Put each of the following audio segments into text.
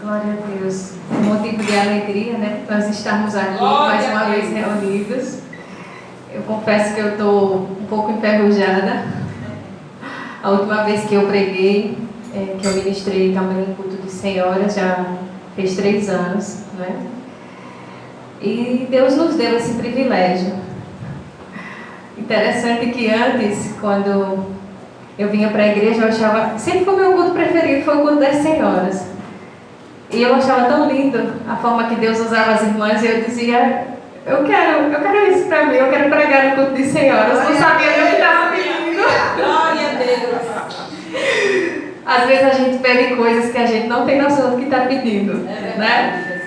Glória a Deus. É um motivo de alegria, né? Nós estamos aqui mais uma vez reunidos. Eu confesso que eu estou um pouco enferrujada. A última vez que eu preguei, que eu ministrei também um culto de 100 horas, já fez 3 anos, né? E Deus nos deu esse privilégio. Interessante que antes, quando eu vinha para a igreja, eu achava... Sempre foi o meu culto preferido, foi o culto das 100 horas. E eu achava tão lindo a forma que Deus usava as irmãs, e eu dizia, eu quero isso para mim, eu quero pregar no culto de 100 horas. Eu não sabia nem o que estava pedindo. Glória a Deus. Às vezes a gente pede coisas que a gente não tem noção do que está pedindo, né?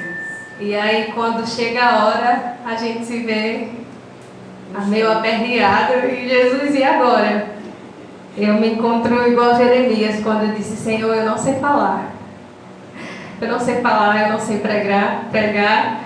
E aí quando chega a hora, a gente se vê meio aperreado, e Jesus, e agora? Eu me encontro igual Jeremias, quando eu disse, Senhor, eu não sei falar. Eu não sei falar, eu não sei pregar,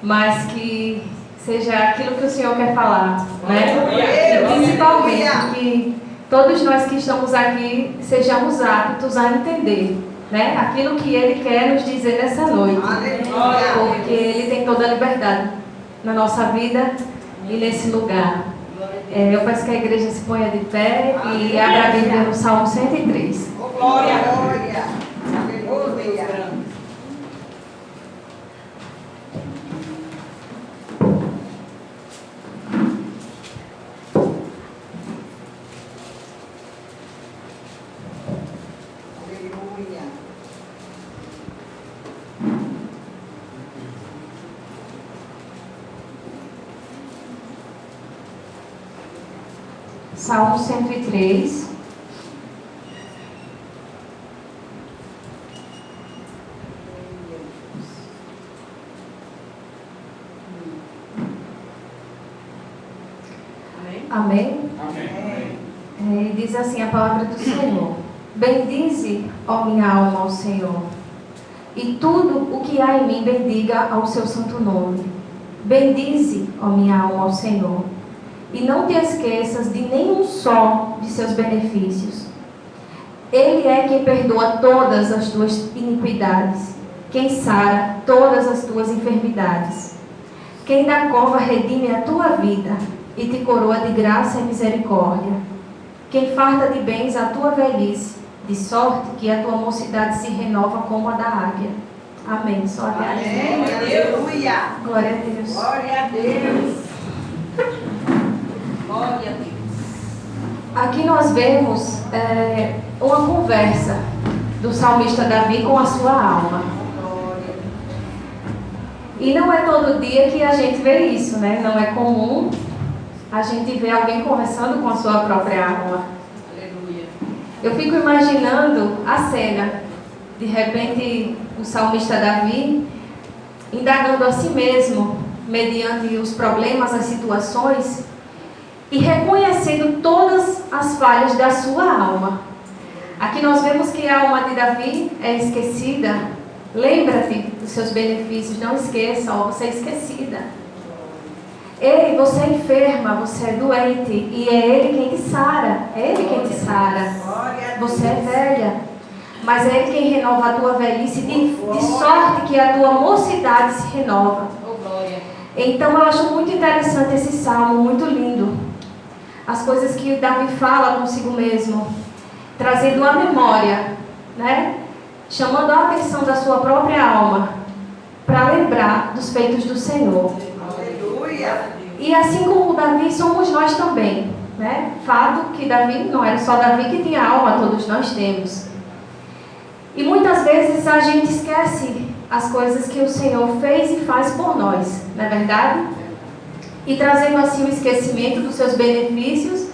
mas que seja aquilo que o Senhor quer falar, né? E principalmente que todos nós que estamos aqui sejamos aptos a entender, né? Aquilo que Ele quer nos dizer nessa noite, porque Ele tem toda a liberdade na nossa vida e nesse lugar. Eu peço que a igreja se ponha de pé e abra a Bíblia no Salmo 103. Glória, glória. Aleluia. Salmo 103. Amém? E diz assim a palavra do Senhor: Bendize, ó minha alma, ao Senhor, e tudo o que há em mim bendiga ao seu santo nome. Bendize, ó minha alma, ao Senhor, e não te esqueças de nenhum só de seus benefícios. Ele é quem perdoa todas as tuas iniquidades, quem sara todas as tuas enfermidades, quem da cova redime a tua vida e te coroa de graça e misericórdia, quem farta de bens a tua velhice, de sorte que a tua mocidade se renova como a da águia. Amém. Só a Deus. Amém. Aleluia. Glória a Deus. Glória a Deus. Glória a Deus. Aqui nós vemos uma conversa do salmista Davi com a sua alma. E não é todo dia que a gente vê isso, né? Não é comum a gente ver alguém conversando com a sua própria alma. Aleluia. Eu fico imaginando a cena. De repente, o salmista Davi indagando a si mesmo, mediante os problemas, as situações, e reconhecendo todas as falhas da sua alma. Aqui nós vemos que a alma de Davi é esquecida. Lembra-te dos seus benefícios, não esqueça, você é esquecida. Ei, você é enferma, você é doente, e é Ele quem te sara. É Ele quem te sara. Você é velha, mas é Ele quem renova a tua velhice, de sorte que a tua mocidade se renova. Então eu acho muito interessante esse salmo, muito lindo. As coisas que Davi fala consigo mesmo, trazendo a memória, né? Chamando a atenção da sua própria alma, para lembrar dos feitos do Senhor. Aleluia. E assim como Davi, somos nós também, né? Fato que Davi, não era só Davi que tinha alma, todos nós temos. E muitas vezes a gente esquece as coisas que o Senhor fez e faz por nós, não é verdade? E trazendo assim o esquecimento dos seus benefícios,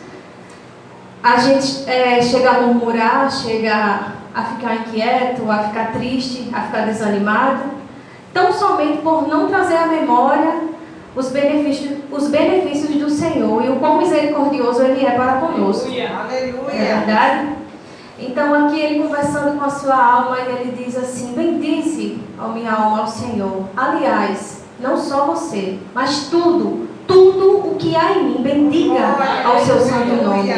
a gente chega a murmurar, chega a ficar inquieto, a ficar triste, a ficar desanimado, tão somente por não trazer à memória os benefícios do Senhor e o quão misericordioso Ele é para conosco. Aleluia. É verdade? Então aqui ele conversando com a sua alma, ele diz assim: bendize, ó minha alma, ao Senhor. Aliás, não só você, mas tudo o que há em mim, bendiga ao seu santo nome.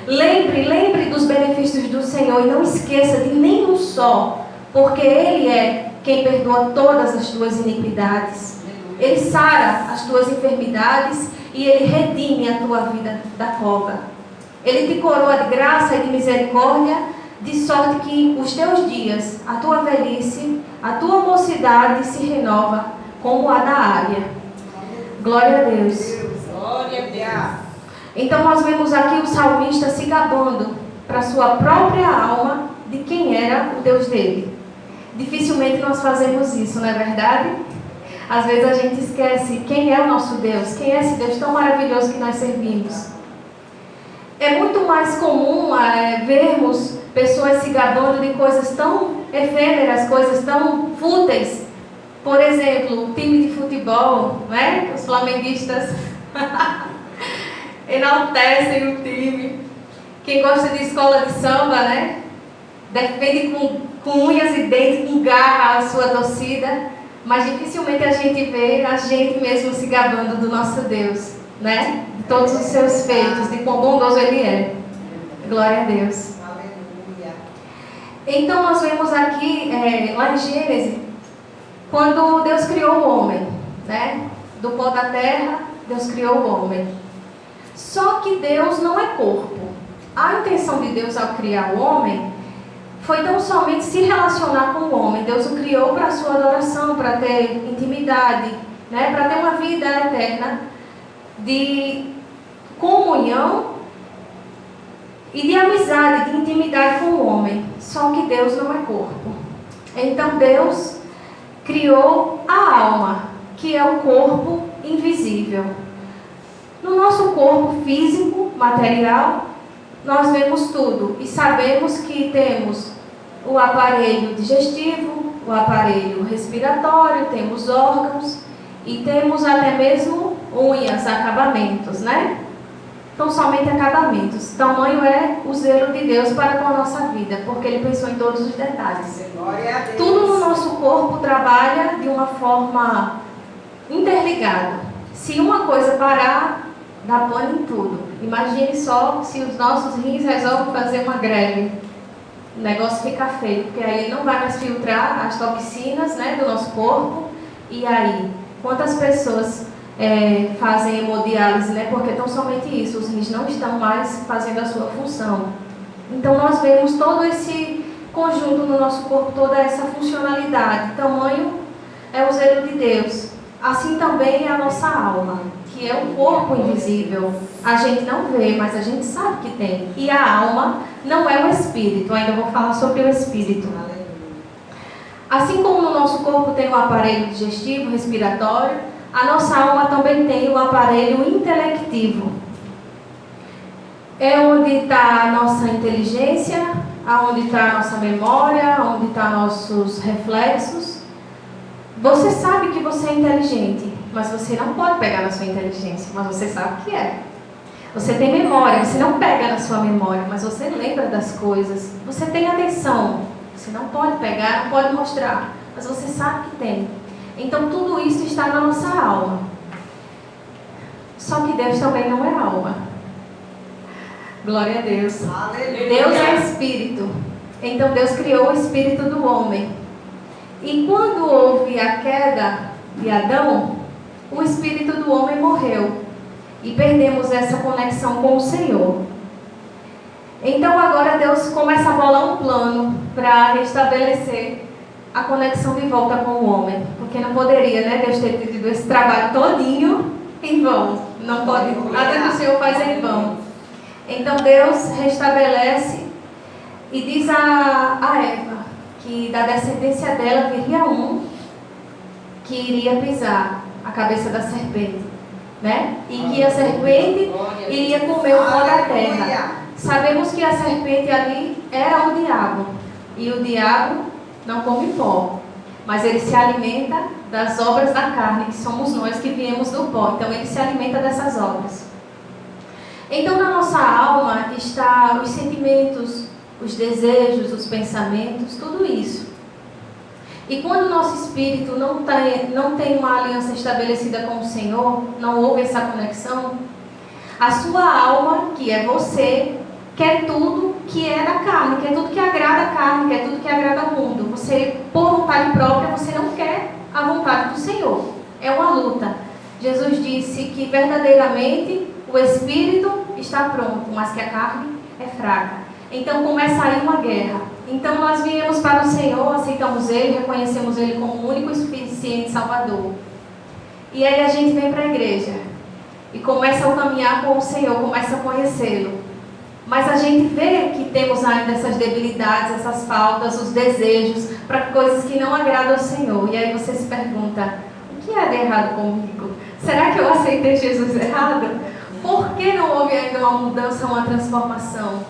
Lembre dos benefícios do Senhor e não esqueça de nenhum só porque Ele é quem perdoa todas as tuas iniquidades. Ele sara as tuas enfermidades e Ele redime a tua vida da cova. Ele te coroa de graça e de misericórdia, de sorte que os teus dias, a tua velhice, a tua mocidade se renova como a da águia. Glória a Deus. Glória a Deus. Então nós vemos aqui o salmista se gabando para a sua própria alma de quem era o Deus dele. Dificilmente nós fazemos isso, não é verdade? Às vezes a gente esquece quem é o nosso Deus, quem é esse Deus tão maravilhoso que nós servimos. É muito mais comum vermos pessoas se gabando de coisas tão efêmeras, coisas tão fúteis. Por exemplo, o time de futebol, né? Os flamenguistas enaltecem o time. Quem gosta de escola de samba, né? Defende com unhas e dentes, com garra a sua torcida. Mas dificilmente a gente vê a gente mesmo se gabando do nosso Deus, né? De todos os seus feitos, de quão bondoso Ele é. Glória a Deus. Aleluia. Então nós vemos aqui, lá em Gênesis, quando Deus criou o homem, né? Do pó da terra, Deus criou o homem. Só que Deus não é corpo. A intenção de Deus ao criar o homem foi tão somente se relacionar com o homem. Deus o criou para a sua adoração, para ter intimidade, né? Para ter uma vida eterna de comunhão e de amizade, de intimidade com o homem. Só que Deus não é corpo. Então Deus criou a alma, que é o corpo invisível. No nosso corpo físico, material, nós vemos tudo e sabemos que temos o aparelho digestivo, o aparelho respiratório, temos órgãos e temos até mesmo unhas, acabamentos, né? Então, somente acabamentos. Tamanho é o zelo de Deus para com a nossa vida, porque Ele pensou em todos os detalhes. Glória a Deus. Tudo no nosso corpo trabalha de uma forma interligada. Se uma coisa parar, dá pane em tudo. Imagine só se os nossos rins resolvem fazer uma greve. O negócio fica feio, porque aí ele não vai mais filtrar as toxinas, né, do nosso corpo. E aí, quantas pessoas fazem hemodiálise, né, porque tão somente isso, os rins não estão mais fazendo a sua função. Então nós vemos todo esse conjunto no nosso corpo, toda essa funcionalidade. Tamanho é o zelo de Deus. Assim também é a nossa alma, que é o corpo invisível. A gente não vê, mas a gente sabe que tem. E a alma não é o espírito. Ainda vou falar sobre o espírito. Assim como no nosso corpo tem o aparelho digestivo, respiratório, a nossa alma também tem o aparelho intelectivo. É onde está a nossa inteligência, onde está a nossa memória, onde estão nossos reflexos. Você sabe que você é inteligente, mas você não pode pegar na sua inteligência, mas você sabe que é. Você tem memória, você não pega na sua memória, mas você lembra das coisas. Você tem atenção, você não pode pegar, não pode mostrar, mas você sabe que tem. Então tudo isso está na nossa alma. Só que Deus também não é alma. Glória a Deus. Aleluia. Deus é espírito. Então Deus criou o espírito do homem. E quando houve a queda de Adão, o espírito do homem morreu. E perdemos essa conexão com o Senhor. Então agora Deus começa a bolar um plano para restabelecer a conexão de volta com o homem. Porque não poderia, né, Deus ter tido esse trabalho todinho em vão. Não pode, nada que o Senhor faz em vão. Então Deus restabelece e diz a Eva que da descendência dela viria um que iria pisar a cabeça da serpente, né? E que a serpente iria comer o pó da terra. Sabemos que a serpente ali era o diabo. E o diabo não come pó, mas ele se alimenta das obras da carne, que somos nós que viemos do pó. Então ele se alimenta dessas obras. Então na nossa alma está os sentimentos, os desejos, os pensamentos, tudo isso. E quando o nosso espírito não tem uma aliança estabelecida com o Senhor, não houve essa conexão, a sua alma, que é você, quer tudo que é da carne, que é tudo que agrada a carne, que é tudo que agrada ao mundo. Você, por vontade própria, você não quer a vontade do Senhor. É uma luta. Jesus disse que verdadeiramente o espírito está pronto, mas que a carne é fraca. Então começa aí uma guerra. Então nós viemos para o Senhor, aceitamos Ele, reconhecemos Ele como o único e suficiente Salvador. E aí a gente vem para a igreja e começa a caminhar com o Senhor, começa a conhecê-lo. Mas a gente vê que temos ainda essas debilidades, essas faltas, os desejos para coisas que não agradam ao Senhor. E aí você se pergunta, o que há de errado comigo? Será que eu aceitei Jesus errado? Por que não houve ainda uma mudança, uma transformação?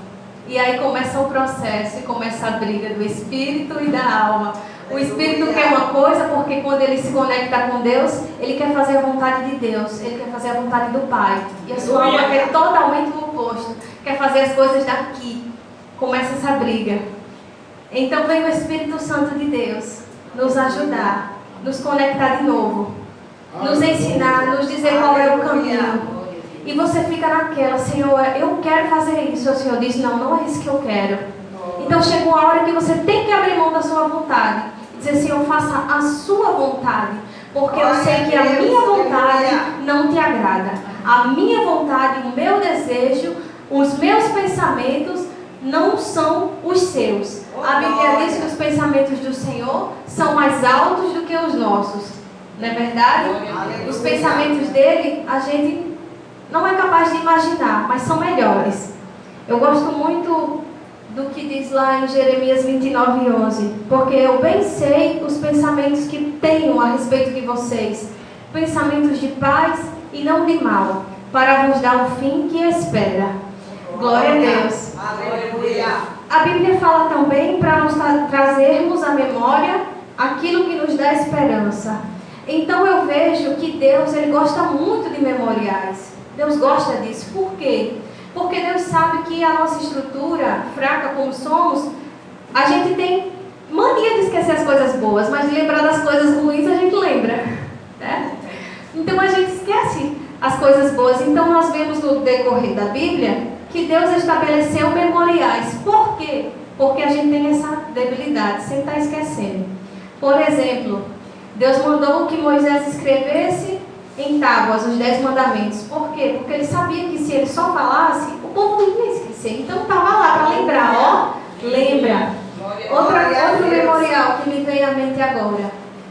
E aí começa o processo e começa a briga do espírito e da alma. O espírito quer uma coisa porque quando ele se conecta com Deus, ele quer fazer a vontade de Deus, ele quer fazer a vontade do Pai. E a sua alma quer totalmente o oposto, quer fazer as coisas daqui. Começa essa briga. Então vem o Espírito Santo de Deus nos ajudar, nos conectar de novo, nos ensinar, nos dizer qual é o caminho. E você fica naquela, Senhor, eu quero fazer isso. O Senhor diz, não, não é isso que eu quero. Então chegou a hora que você tem que abrir mão da sua vontade. E dizer, Senhor, faça a sua vontade. Porque eu sei que a minha vontade não te agrada. A minha vontade, o meu desejo, os meus pensamentos não são os seus. A Bíblia diz que os pensamentos do Senhor são mais altos do que os nossos. Não é verdade? Os pensamentos dele, a gente não é capaz de imaginar, mas são melhores. Eu gosto muito do que diz lá em Jeremias 29:11. Porque eu bem sei os pensamentos que tenho a respeito de vocês. Pensamentos de paz e não de mal, para vos dar o fim que espera. Glória a Deus. Aleluia. A Bíblia fala também para nós trazermos à memória aquilo que nos dá esperança. Então eu vejo que Deus, Ele gosta muito de memoriais. Deus gosta disso. Por quê? Porque Deus sabe que a nossa estrutura, fraca como somos, a gente tem mania de esquecer as coisas boas, mas de lembrar das coisas ruins a gente lembra, né? Então a gente esquece as coisas boas. Então nós vemos no decorrer da Bíblia que Deus estabeleceu memoriais. Por quê? Porque a gente tem essa debilidade, sem estar esquecendo. Por exemplo, Deus mandou que Moisés escrevesse em tábuas os 10 mandamentos. Por quê? Porque ele sabia que se ele só falasse, o povo não ia esquecer. Então estava lá para lembrar, ó, lembra. Outro memorial que me veio à mente agora,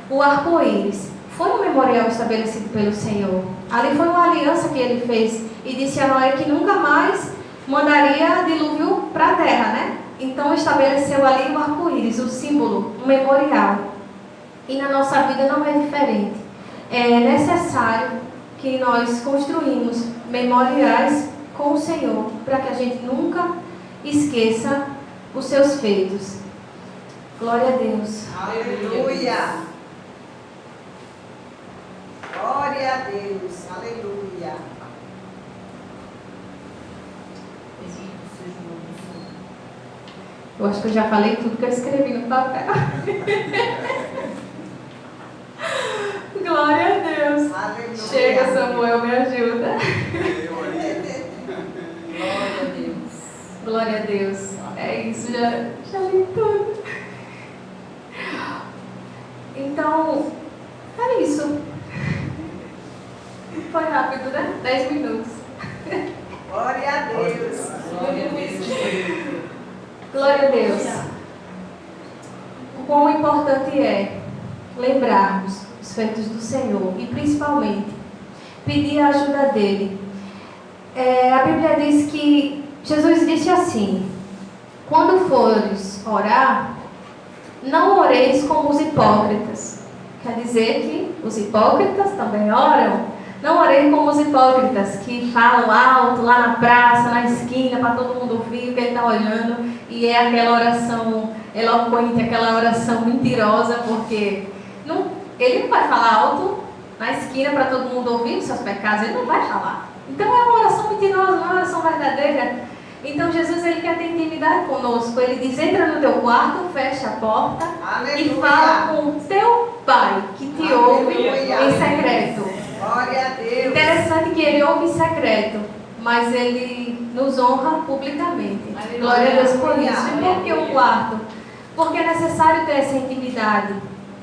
o arco-íris. Foi um memorial estabelecido pelo Senhor. Ali foi uma aliança que ele fez e disse a Noé que nunca mais mandaria dilúvio para a terra, né? Então estabeleceu ali o arco-íris, o símbolo, um memorial. E na nossa vida não é diferente. É necessário que nós construímos memoriais com o Senhor, para que a gente nunca esqueça os seus feitos. Glória a Deus. Aleluia. Glória a Deus. Aleluia. Eu acho que eu já falei tudo que eu escrevi no papel. Glória a Deus. Aleluia. Chega, Samuel, me ajuda. Glória a Deus. Glória a Deus. É isso, já li tudo. Então, é isso. Foi rápido, né? 10 minutos. Glória a Deus. Glória a Deus. Glória a Deus. O quão importante é lembrarmos os feitos do Senhor e principalmente pedir a ajuda dele. A Bíblia diz que Jesus disse assim: quando fores orar, não oreis como os hipócritas. Quer dizer que os hipócritas também oram. Não orei como os hipócritas que falam alto lá na praça, na esquina, para todo mundo ouvir o que ele está olhando. E é aquela oração eloquente, aquela oração mentirosa, porque ele não vai falar alto na esquina para todo mundo ouvir os seus pecados, ele não vai falar. Então é uma oração mentirosa, não é uma oração verdadeira. Então Jesus, ele quer ter intimidade conosco. Ele diz: entra no teu quarto, fecha a porta. Aleluia. E fala com o teu Pai, que te ouve em secreto. Glória a Deus. Interessante que ele ouve em secreto, mas ele nos honra publicamente. Aleluia. Glória a Deus por isso. E Aleluia. por que o quarto? Porque é necessário ter essa intimidade.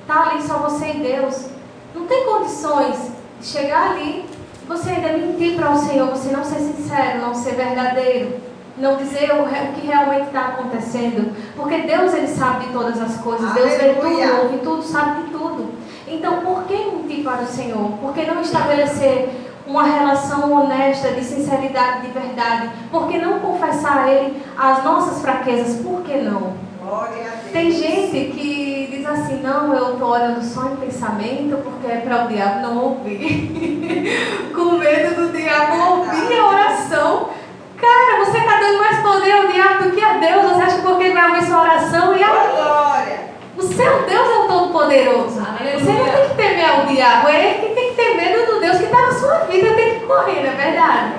Está ali só você e Deus. Não tem condições de chegar ali, você ainda mentir para o Senhor, você não ser sincero, não ser verdadeiro, não dizer o que realmente está acontecendo. Porque Deus, Ele sabe de todas as coisas. Deus vê tudo, ouve tudo, sabe de tudo. Então, por que mentir para o Senhor? Por que não estabelecer uma relação honesta, de sinceridade, de verdade? Por que não confessar a Ele as nossas fraquezas? Por que não? Glória a Deus. Tem gente que diz assim, não, eu estou orando só em pensamento porque é para o diabo não ouvir. Com medo do diabo ouvir a oração. Cara, você está dando mais poder ao diabo do que a Deus. Você acha que porque ele vai ouvir sua oração? E Glória. o seu Deus é o Todo-Poderoso. Aleluia. Você não tem que temer ao diabo, é ele que tem que ter medo do Deus que está na sua vida, tem que correr, não é verdade?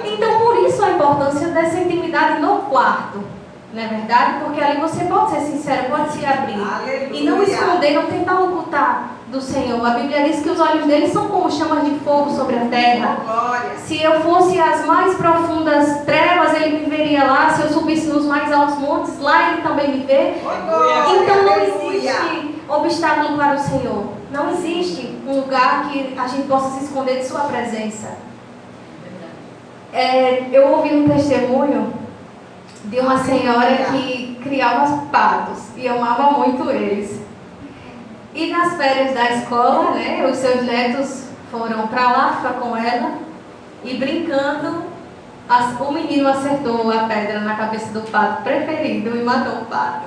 Então, por isso a importância dessa intimidade no quarto, não é verdade? Porque ali você pode ser sincero, pode se abrir. Aleluia. E não esconder, não tentar ocultar do Senhor. A Bíblia diz que os olhos dele são como chamas de fogo sobre a terra. Glória. Se eu fosse às mais profundas trevas, ele me veria lá. Se eu subisse nos mais altos montes, lá ele também me vê. Glória. Então não Aleluia. existe obstáculo para o Senhor. Não existe um lugar que a gente possa se esconder de sua presença. Eu ouvi um testemunho de uma senhora que criava patos e amava muito eles. E nas férias da escola, né, os seus netos foram para lá ficar com ela e brincando, o menino acertou a pedra na cabeça do pato preferido e matou o pato.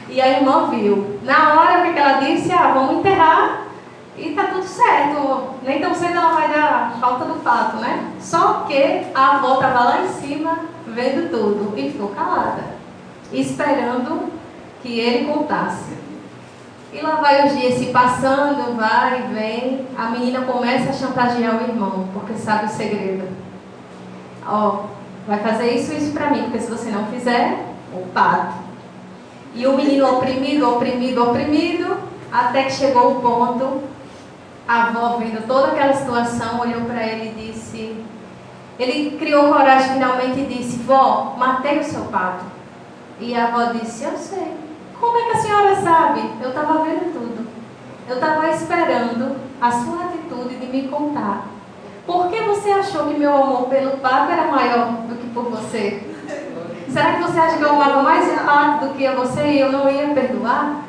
E a irmã viu. Na hora, o que ela disse? Vamos enterrar e tá tudo certo. Nem tão cedo ela vai dar falta do pato, né? Só que a avó estava lá em cima vendo tudo e ficou calada, esperando que ele contasse. E lá vai os dias se passando, vai e vem. A menina começa a chantagear o irmão, porque sabe o segredo. Vai fazer isso para mim, porque se você não fizer, o pato. E o menino oprimido, até que chegou o ponto, a avó vendo toda aquela situação, olhou para ele e disse... Ele criou coragem finalmente e disse, vó, matei o seu pato. E a avó disse, eu sei. Como é que a senhora sabe? Eu estava vendo tudo. Eu estava esperando a sua atitude de me contar. Por que você achou que meu amor pelo pato era maior do que por você? Será que você acha que eu amava mais o pato do que a você e eu não ia perdoar?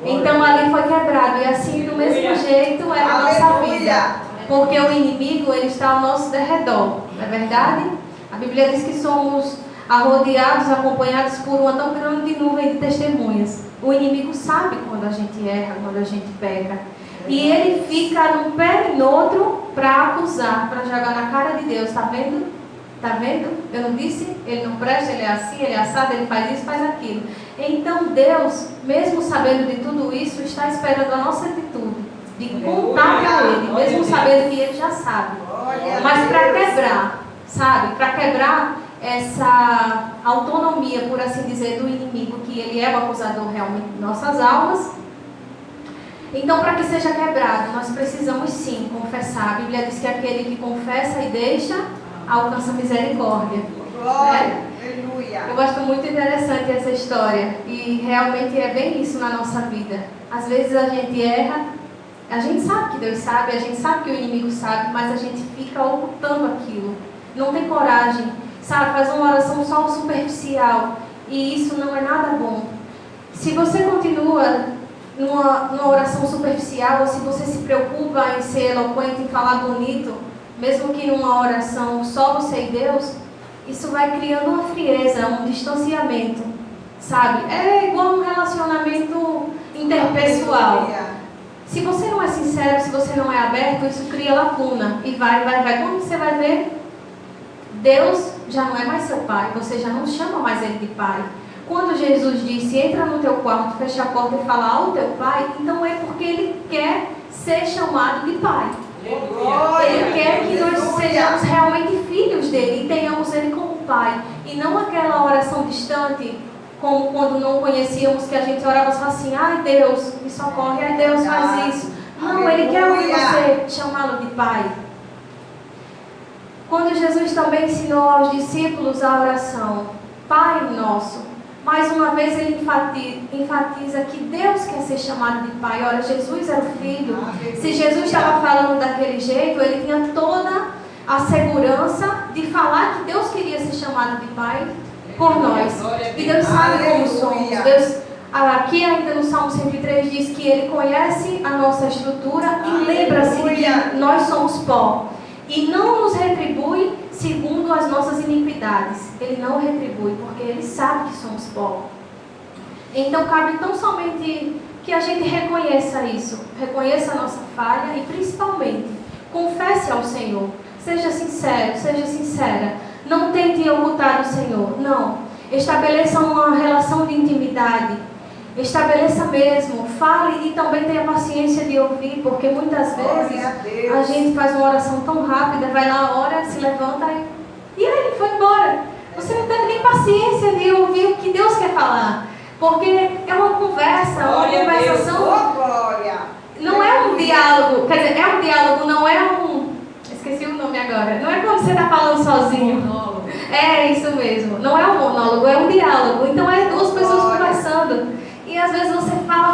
Então ali foi quebrado. E assim, do mesmo jeito, é a nossa vida. Porque o inimigo, ele está ao nosso derredor. Não é verdade? A Bíblia diz que somos rodeados, acompanhados por uma tão grande nuvem de testemunhas. O inimigo sabe quando a gente erra, quando a gente peca. E ele fica num pé e no outro para acusar, para jogar na cara de Deus. Está vendo? Está vendo? Eu não disse? Ele não presta, ele é assim, ele é assado, ele faz isso, faz aquilo. Então Deus, mesmo sabendo de tudo isso, está esperando a nossa atitude de contar para ele, mesmo sabendo que ele já sabe. Mas para quebrar, sabe? Para quebrar essa autonomia, por assim dizer, do inimigo, que ele é o acusador realmente de nossas almas. Então, para que seja quebrado, nós precisamos sim confessar. A Bíblia diz que aquele que confessa e deixa, alcança misericórdia. Glória, aleluia. Eu gosto muito, interessante essa história. E realmente é bem isso na nossa vida. Às vezes a gente erra, a gente sabe que Deus sabe, a gente sabe que o inimigo sabe, mas a gente fica ocultando aquilo. Não tem coragem, sabe? Faz uma oração só superficial. E isso não é nada bom. Se você continua numa oração superficial, ou se você se preocupa em ser eloquente, em falar bonito, mesmo que numa oração só você e Deus, isso vai criando uma frieza, um distanciamento, sabe? É igual um relacionamento interpessoal. Se você não é sincero, se você não é aberto, isso cria lacuna. E vai. Quando você vai ver, Deus já não é mais seu pai, você já não chama mais ele de pai. Quando Jesus disse, entra no teu quarto, fecha a porta e fala ao teu pai, então é porque ele quer ser chamado de pai. Ele quer que nós sejamos realmente filhos dele e tenhamos ele como pai. E não aquela oração distante, como quando não conhecíamos, que a gente orava só assim, ai Deus, me socorre, ai Deus, faz isso. Não, ele quer ouvir você chamá-lo de pai. Quando Jesus também ensinou aos discípulos a oração, Pai Nosso, mais uma vez ele enfatiza que Deus quer ser chamado de Pai. Ora, Jesus era o Filho. Se Jesus estava falando daquele jeito, ele tinha toda a segurança de falar que Deus queria ser chamado de Pai por nós. E Deus sabe como somos. Deus, aqui ainda no Salmo 103 diz que Ele conhece a nossa estrutura e lembra-se de que nós somos pó. E não nos retribui segundo as nossas iniquidades. Ele não retribui, porque Ele sabe que somos pó. Então cabe tão somente que a gente reconheça isso. Reconheça a nossa falha e principalmente confesse ao Senhor. Seja sincero, seja sincera. Não tente ocultar do Senhor. Não. Estabeleça uma relação de intimidade. Estabeleça mesmo. Fale e também tenha paciência de ouvir, porque muitas vezes a gente faz uma oração tão rápida, vai lá, ora, se levanta e aí, foi embora. Você não teve nem paciência de ouvir o que Deus quer falar. Porque é uma conversa, uma conversação. Não é um diálogo. Quer dizer, é um diálogo, não é um... Esqueci o nome agora. Não é quando você está falando sozinho. Monólogo. É isso mesmo. Não é um monólogo, é um diálogo. Então é duas pessoas conversando. E às vezes você fala,